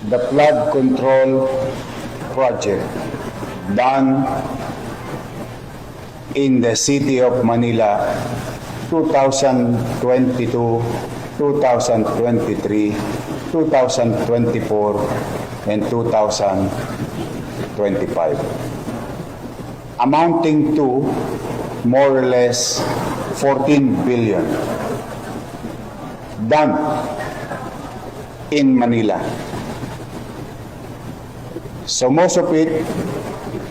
the flood control project done in the city of Manila 2022, 2023, 2024, and 2025, amounting to more or less 14 billion done in Manila. So most of it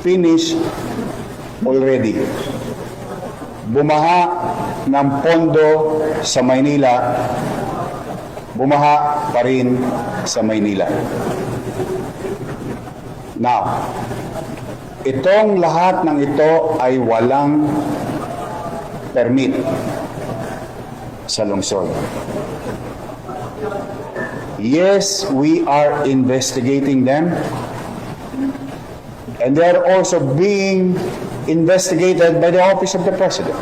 finished already. Bumaha ng pondo sa Maynila, bumaha pa rin sa Maynila. Now, itong lahat ng ito ay walang permit sa lungsod. Yes, we are investigating them, and they are also being investigated by the Office of the President.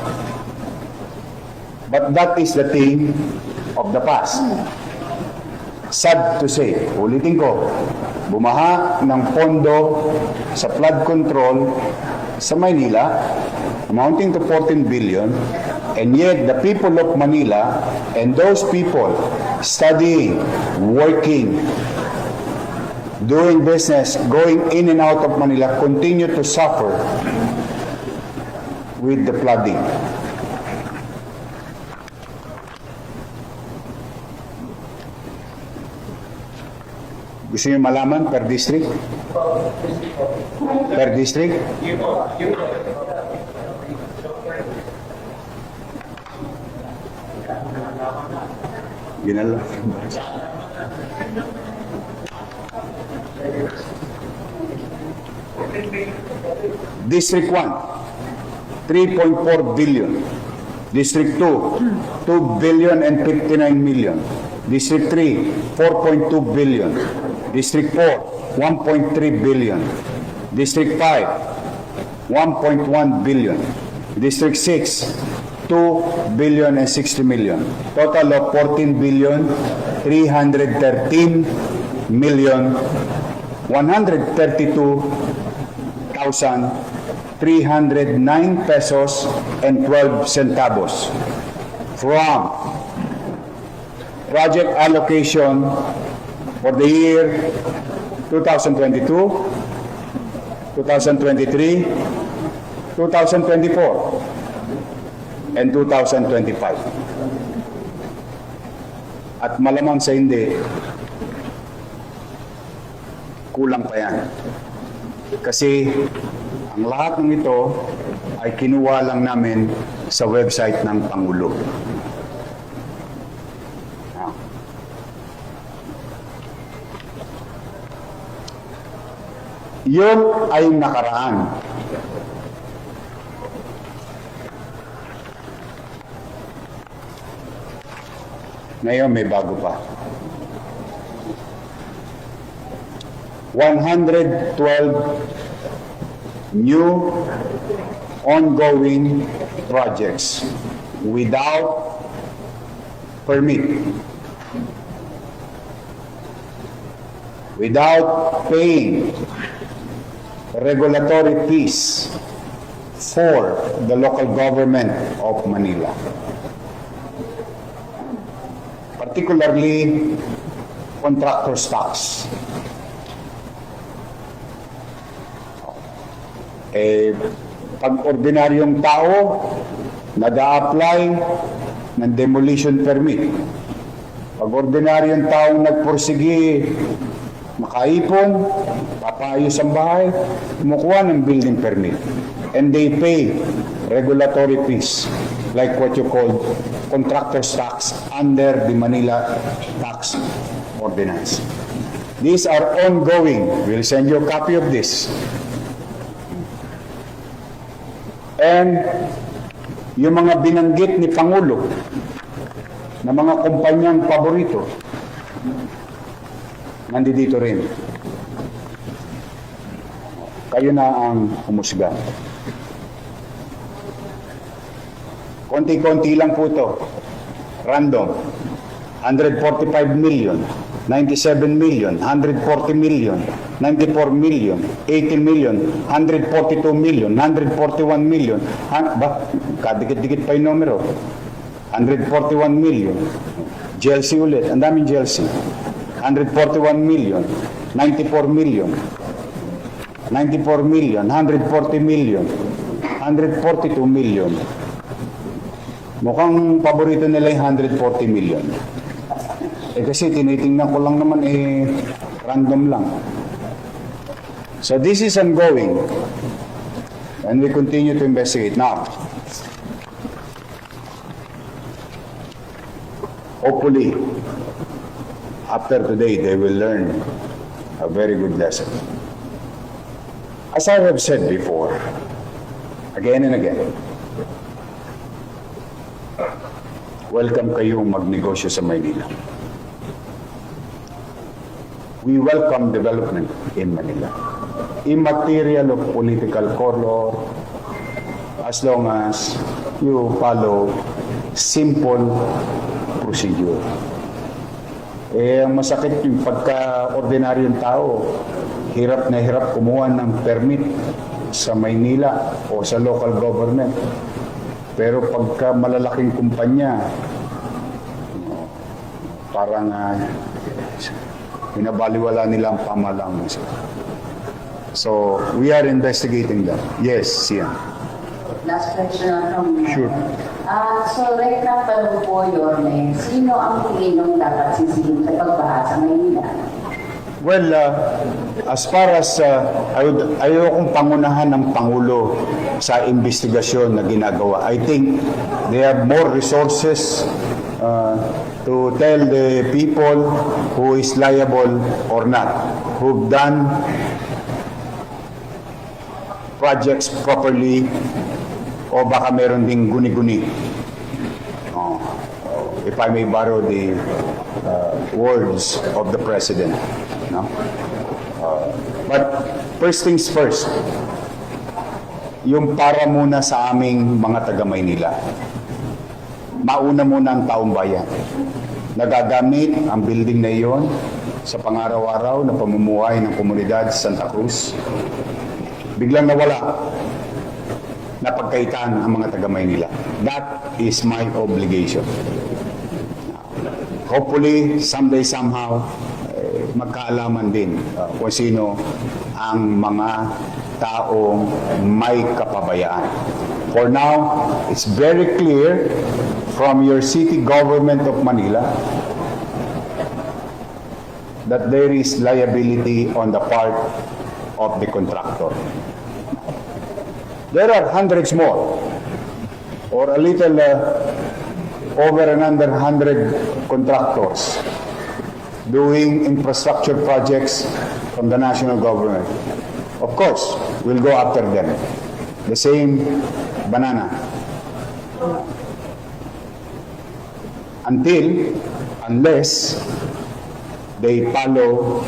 But that is the thing of the past. Sad to say, ulitin ko, bumaha ng pondo sa flood control sa Maynila, amounting to 14 billion, and yet the people of Manila and those people studying, working, doing business, going in and out of Manila continue to suffer with the flooding. Gusto niyo malaman per district? Per district? Yun na lang. District 1, 3.4 billion. District 2, 2 billion and 59 million. District 3, 4.2 billion. District 4, 1.3 billion. District 5, 1.1 billion. District 6, 2 billion and 60 million. Total of 14 billion, 313 million, 132,309 pesos and 12 centavos from project allocation for the year 2022, 2023, 2024, and 2025. At malamang sa hindi, kulang pa yan. Kasi ang lahat ng ito ay kinuha lang namin sa website ng Pangulo. Yun ay nakaraan. Ngayon may bago pa. 112 new ongoing projects without permit, without paying regulatory fees for the local government of Manila. Particularly contractor's tax. Pag ordinaryong tao nag-a-apply ng demolition permit, pag ordinaryong taong nagpursigi makaipon, papaayos ang bahay, kumukuha ng building permit. And they pay regulatory fees, like what you call contractor's tax under the Manila Tax Ordinance. These are ongoing. We'll send you a copy of this. And yung mga binanggit ni Pangulo na mga kumpanyang paborito, nandito rin. Kayo na ang humusga. Konti-konti lang po ito. Random. 145 million. 97 million, 140 million, 94 million, 18 million, 142 million, 141 million. Kadikit-dikit pa yung numero. 141 million. GLC ulit. Ang daming GLC. 141 million, 94 million, 94 million, 140 million, 142 million. Mukhang paborito nila yung 140 million. Kasi tinitingnan ko lang naman random lang. So this is ongoing. And we continue to investigate. Now, hopefully, after today, they will learn a very good lesson. As I have said before, again and again, welcome kayong magnegosyo sa Maynila. We welcome development in Manila, immaterial of political color, as long as you follow simple procedure. Ang masakit yung pagka-ordinaryong tao, hirap na hirap kumuha ng permit sa Maynila o sa local government. Pero pagka malalaking kumpanya, parang pinabaliwala nila ang pamahalaan. So, we are investigating that. Yes, Sian. Last question from me. Sure. So, right now, tanong po, Yorme, sino ang Pilinong dapat sisihin sa pagbaha sa Maynila? Well, as far as ayokong pangunahan ng Pangulo sa investigasyon na ginagawa. I think they have more resources to tell the people who is liable or not, who've done projects properly o baka meron ding guni-guni. If I may borrow the words of the President. No? But first things first, yung para muna sa aming mga taga-Maynila. Mauna muna ang taong bayan. Nagagamit ang building na iyon sa pangaraw-araw na pamumuhay ng komunidad sa Santa Cruz. Biglang nawala, napagkaitan ang mga taga-Maynila. That is my obligation. Hopefully, someday, somehow, magkaalaman din kung sino ang mga taong may kapabayaan. For now, it's very clear from your city government of Manila that there is liability on the part of the contractor. There are hundreds more, or a little over and under 100 contractors doing infrastructure projects from the national government. Of course, we'll go after them. The same banana. Unless they follow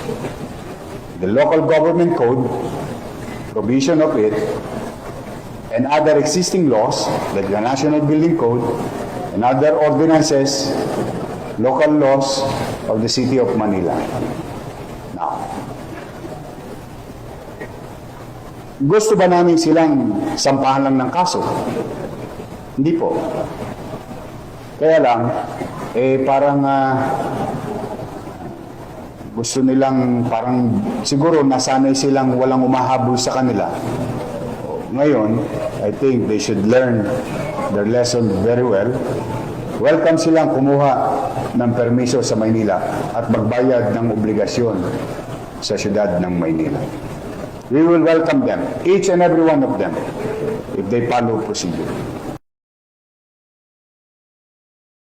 the local government code, provision of it, and other existing laws, like the National Building Code, and other ordinances, local laws of the City of Manila. Now, gusto ba namin silang sampahan lang ng kaso? Hindi po. Kaya lang, parang gusto nilang parang siguro nasanay silang walang umahabol sa kanila. Ngayon, I think they should learn their lesson very well. Welcome silang kumuha ng permiso sa Maynila at magbayad ng obligasyon sa siyudad ng Maynila. We will welcome them, each and every one of them, if they follow procedure.